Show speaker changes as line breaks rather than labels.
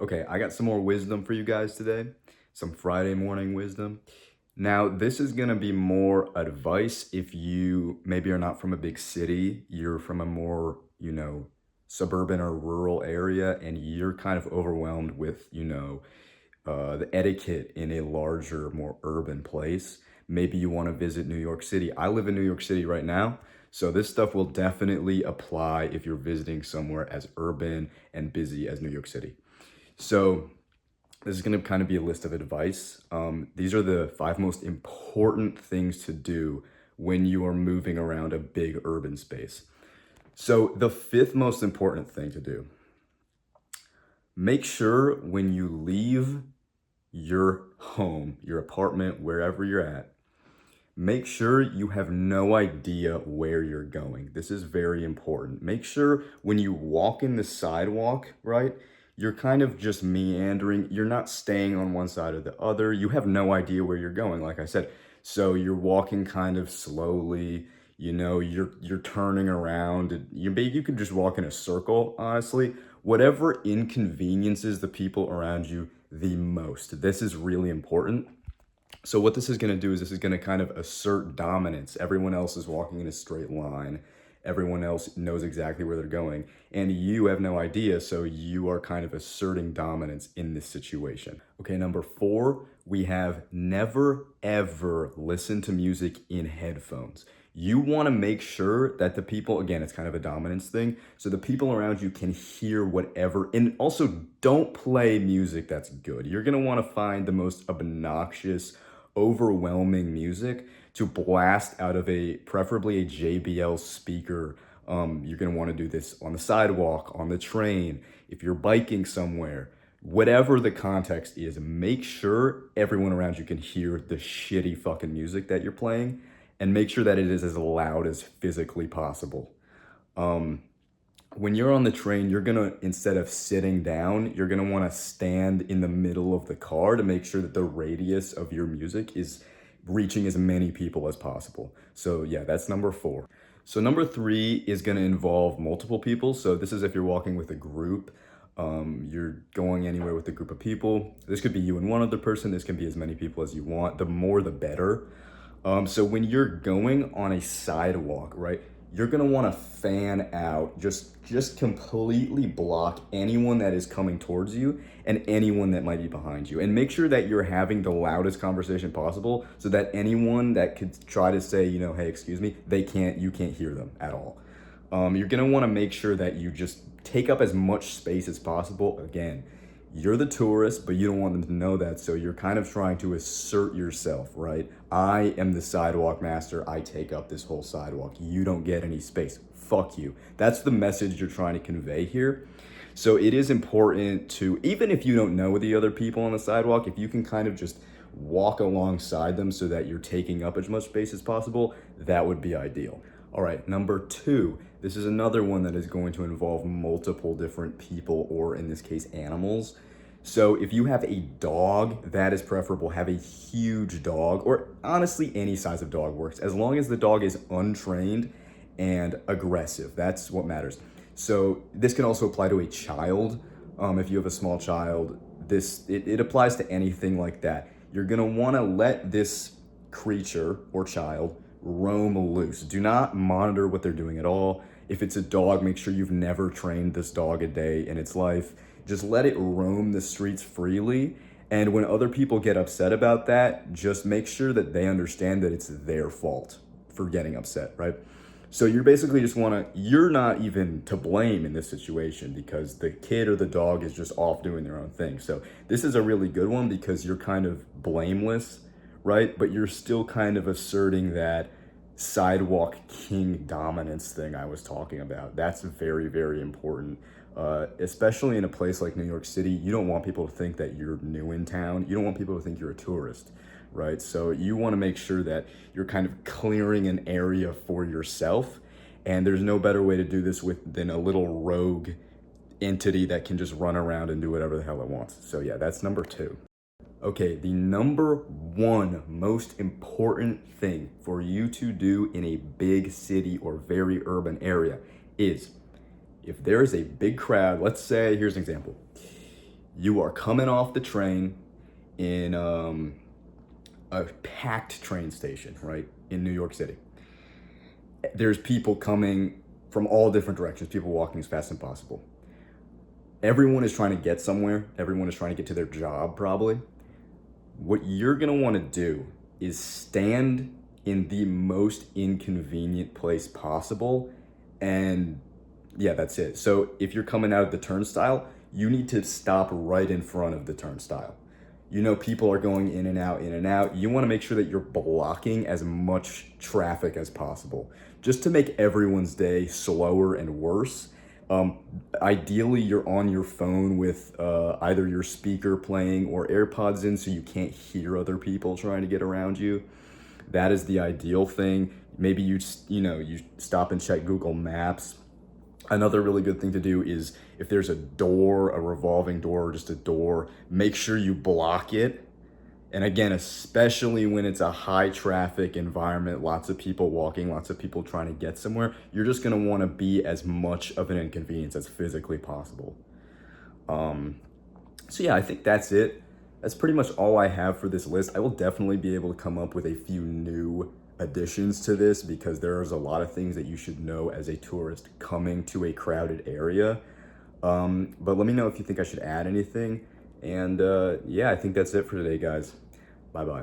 Okay, I got some more wisdom for you guys today, some Friday morning wisdom. Now, this is going to be more advice if you maybe are not from a big city, you're from a more, suburban or rural area, and you're kind of overwhelmed with, the etiquette in a larger, more urban place. Maybe you want to visit New York City. I live in New York City right now, so this stuff will definitely apply if you're visiting somewhere as urban and busy as New York City. So, this is going to kind of be a list of advice. These are the five most important things to do when you are moving around a big urban space. So, the fifth most important thing to do, make sure when you leave your home, your apartment, wherever you're at, make sure you have no idea where you're going. This is very important. Make sure when you walk in the sidewalk, right, you're kind of just meandering. You're not staying on one side or the other. You have no idea where you're going, like I said. So you're walking kind of slowly, you're turning around. You could just walk in a circle, honestly. Whatever inconveniences the people around you the most. This is really important. So what this is going to do is this is going to kind of assert dominance. Everyone else is walking in a straight line. Everyone else knows exactly where they're going. And you have no idea, so you are kind of asserting dominance in this situation. Okay, number four, we have never, ever listen to music in headphones. You want to make sure that the people, again, it's kind of a dominance thing, so the people around you can hear whatever, and also don't play music that's good. You're going to want to find the most obnoxious, overwhelming music to blast out of preferably a JBL speaker. You're gonna want to do this on the sidewalk, on the train, if you're biking somewhere, whatever the context is, make sure everyone around you can hear the shitty fucking music that you're playing, and make sure that it is as loud as physically possible. When you're on the train, you're gonna, instead of sitting down, you're gonna wanna stand in the middle of the car to make sure that the radius of your music is reaching as many people as possible. So yeah, that's number four. So number three is gonna involve multiple people. So this is if you're walking with a group, you're going anywhere with a group of people. This could be you and one other person. This can be as many people as you want. The more, the better. So when you're going on a sidewalk, right, you're gonna want to fan out, just completely block anyone that is coming towards you and anyone that might be behind you, and make sure that you're having the loudest conversation possible so that anyone that could try to say, hey, excuse me, you can't hear them at all. You're gonna want to make sure that you just take up as much space as possible. Again, you're the tourist, but you don't want them to know that. So you're kind of trying to assert yourself, right? I am the sidewalk master. I take up this whole sidewalk. You don't get any space. Fuck you. That's the message you're trying to convey here. So it is important to, even if you don't know the other people on the sidewalk, if you can kind of just walk alongside them so that you're taking up as much space as possible, that would be ideal. All right, number two, this is another one that is going to involve multiple different people, or in this case, animals. So if you have a dog, that is preferable. Have a huge dog, or honestly, any size of dog works, as long as the dog is untrained and aggressive. That's what matters. So this can also apply to a child. If you have a small child, it applies to anything like that. You're gonna wanna let this creature or child roam loose. Do not monitor what they're doing at all. If it's a dog, make sure you've never trained this dog a day in its life. Just let it roam the streets freely. And when other people get upset about that, just make sure that they understand that it's their fault for getting upset, right? So you're basically you're not even to blame in this situation because the kid or the dog is just off doing their own thing. So this is a really good one because you're kind of blameless, right? But you're still kind of asserting that sidewalk king dominance thing I was talking about. That's very, very important. Especially in a place like New York City, you don't want people to think that you're new in town. You don't want people to think you're a tourist, right? So you want to make sure that you're kind of clearing an area for yourself. And there's no better way to do this than a little rogue entity that can just run around and do whatever the hell it wants. So yeah, that's number two. Okay, the number one most important thing for you to do in a big city or very urban area is, if there is a big crowd, let's say, here's an example. You are coming off the train in a packed train station, right, in New York City. There's people coming from all different directions, people walking as fast as possible. Everyone is trying to get somewhere. Everyone is trying to get to their job, probably. What you're going to want to do is stand in the most inconvenient place possible. And yeah, that's it. So if you're coming out of the turnstile, you need to stop right in front of the turnstile. You know, people are going in and out, in and out. You want to make sure that you're blocking as much traffic as possible, just to make everyone's day slower and worse. Ideally, you're on your phone with either your speaker playing or AirPods in so you can't hear other people trying to get around you. That is the ideal thing. Maybe you stop and check Google Maps. Another really good thing to do is if there's a door, a revolving door, or just a door, make sure you block it. And again, especially when it's a high traffic environment, lots of people walking, lots of people trying to get somewhere, you're just gonna wanna be as much of an inconvenience as physically possible. So yeah, I think that's it. That's pretty much all I have for this list. I will definitely be able to come up with a few new additions to this because there's a lot of things that you should know as a tourist coming to a crowded area. But let me know if you think I should add anything. And yeah, I think that's it for today, guys. Bye bye.